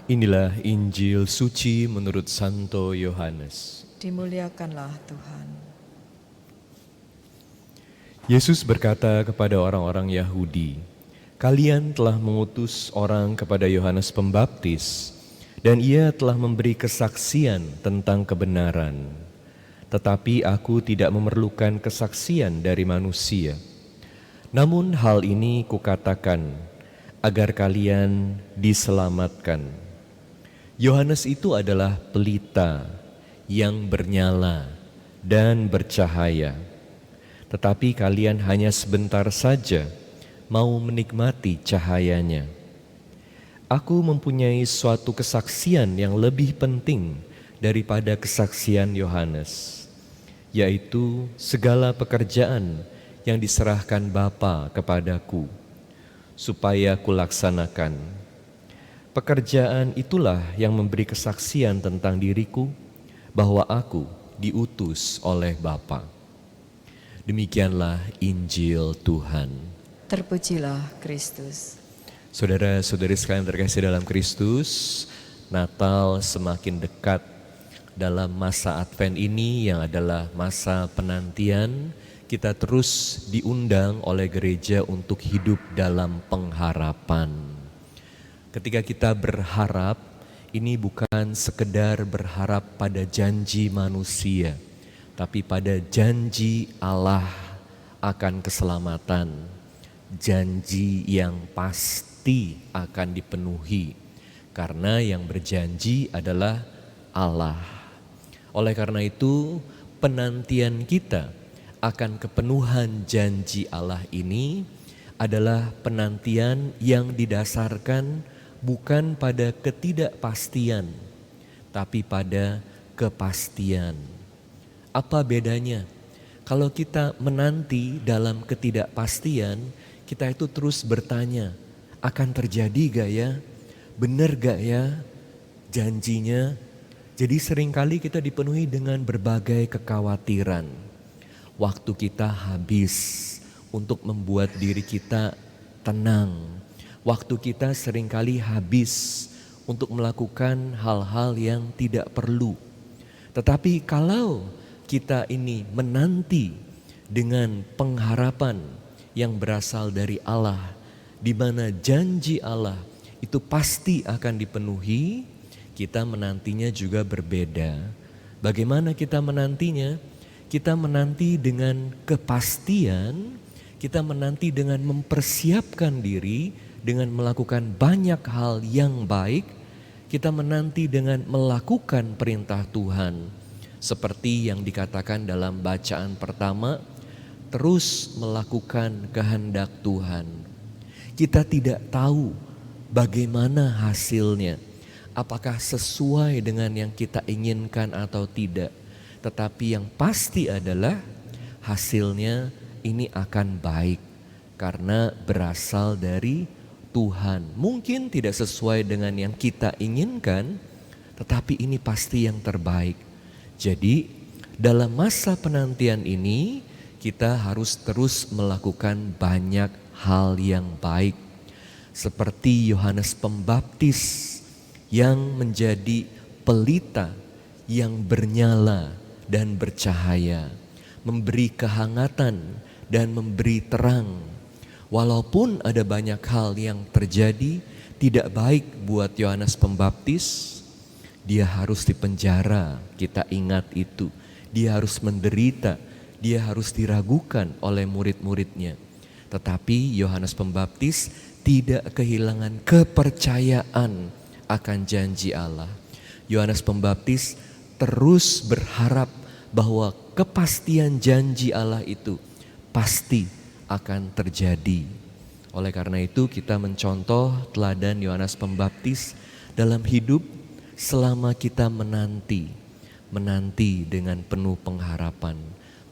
Inilah Injil suci menurut Santo Yohanes. Dimuliakanlah Tuhan. Yesus berkata kepada orang-orang Yahudi, "Kalian telah mengutus orang kepada Yohanes Pembaptis, dan ia telah memberi kesaksian tentang kebenaran. Tetapi aku tidak memerlukan kesaksian dari manusia. Namun hal ini kukatakan, agar kalian diselamatkan. Yohanes itu adalah pelita yang bernyala dan bercahaya. Tetapi kalian hanya sebentar saja mau menikmati cahayanya. Aku mempunyai suatu kesaksian yang lebih penting daripada kesaksian Yohanes, yaitu segala pekerjaan yang diserahkan Bapa kepadaku, supaya kulaksanakan. Pekerjaan itulah yang memberi kesaksian tentang diriku bahwa aku diutus oleh Bapa." Demikianlah Injil Tuhan. Terpujilah Kristus. Saudara-saudari sekalian terkasih dalam Kristus, Natal semakin dekat. Dalam masa Advent ini yang adalah masa penantian, kita terus diundang oleh gereja untuk hidup dalam pengharapan. Ketika kita berharap, ini bukan sekedar berharap pada janji manusia, tapi pada janji Allah akan keselamatan, janji yang pasti akan dipenuhi, karena yang berjanji adalah Allah. Oleh karena itu, penantian kita akan kepenuhan janji Allah ini adalah penantian yang didasarkan bukan pada ketidakpastian, tapi pada kepastian. Apa bedanya? Kalau kita menanti dalam ketidakpastian, kita itu terus bertanya, akan terjadi gak ya? Benar gak ya janjinya? Jadi seringkali kita dipenuhi dengan berbagai kekhawatiran. Waktu kita habis untuk membuat diri kita tenang. Waktu kita seringkali habis untuk melakukan hal-hal yang tidak perlu. Tetapi kalau kita ini menanti dengan pengharapan yang berasal dari Allah, di mana janji Allah itu pasti akan dipenuhi, kita menantinya juga berbeda. Bagaimana kita menantinya? Kita menanti dengan kepastian, kita menanti dengan mempersiapkan diri, dengan melakukan banyak hal yang baik. Kita menanti dengan melakukan perintah Tuhan. Seperti yang dikatakan dalam bacaan pertama, terus melakukan kehendak Tuhan. Kita tidak tahu bagaimana hasilnya, apakah sesuai dengan yang kita inginkan atau tidak. Tetapi yang pasti adalah hasilnya ini akan baik karena berasal dari Tuhan. Mungkin tidak sesuai dengan yang kita inginkan, tetapi ini pasti yang terbaik. Jadi dalam masa penantian ini kita harus terus melakukan banyak hal yang baik. Seperti Yohanes Pembaptis yang menjadi pelita yang bernyala dan bercahaya, memberi kehangatan dan memberi terang. Walaupun ada banyak hal yang terjadi tidak baik buat Yohanes Pembaptis, dia harus dipenjara, kita ingat itu. Dia harus menderita, dia harus diragukan oleh murid-muridnya. Tetapi Yohanes Pembaptis tidak kehilangan kepercayaan akan janji Allah. Yohanes Pembaptis terus berharap bahwa kepastian janji Allah itu pasti akan terjadi. Oleh karena itu kita mencontoh teladan Yohanes Pembaptis dalam hidup selama kita menanti dengan penuh pengharapan,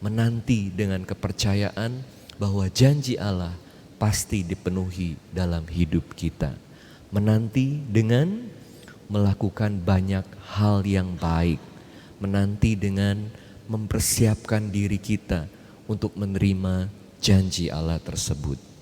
menanti dengan kepercayaan bahwa janji Allah pasti dipenuhi dalam hidup kita. Menanti dengan melakukan banyak hal yang baik, menanti dengan mempersiapkan diri kita untuk menerima janji Allah tersebut.